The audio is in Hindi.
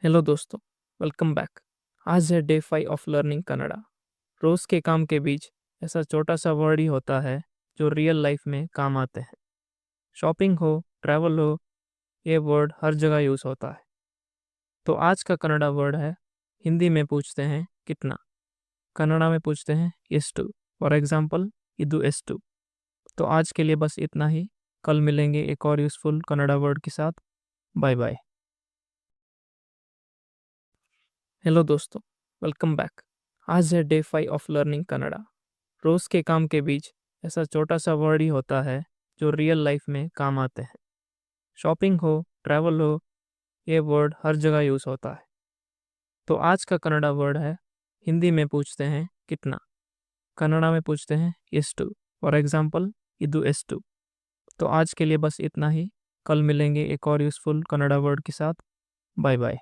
हेलो दोस्तों, वेलकम बैक। आज है डे 5 ऑफ लर्निंग कन्नड़ा। रोज के काम के बीच ऐसा छोटा सा वर्ड ही होता है जो रियल लाइफ में काम आते हैं। शॉपिंग हो, ट्रैवल हो, ये वर्ड हर जगह यूज होता है। तो आज का कन्नड़ा वर्ड है, हिंदी में पूछते हैं कितना, कन्नड़ा में पूछते हैं एस्टू। फॉर एग्जाम्पल, इदु एस्टू। तो आज के लिए बस इतना ही। कल मिलेंगे एक और यूजफुल कन्नड़ा वर्ड के साथ। Bye bye. हेलो दोस्तों, वेलकम बैक। आज है डे 5 ऑफ लर्निंग कन्नड़ा। रोज के काम के बीच ऐसा छोटा सा वर्ड ही होता है जो रियल लाइफ में काम आते हैं। शॉपिंग हो, ट्रैवल हो, ये वर्ड हर जगह यूज होता है। तो आज का कन्नड़ा वर्ड है, हिंदी में पूछते हैं कितना, कन्नड़ा में पूछते हैं एस्टू। फॉर एग्जाम्पल, इदु एस्टू। तो आज के लिए बस इतना ही। कल मिलेंगे एक और यूजफुल कन्नड़ा वर्ड के साथ। Bye bye.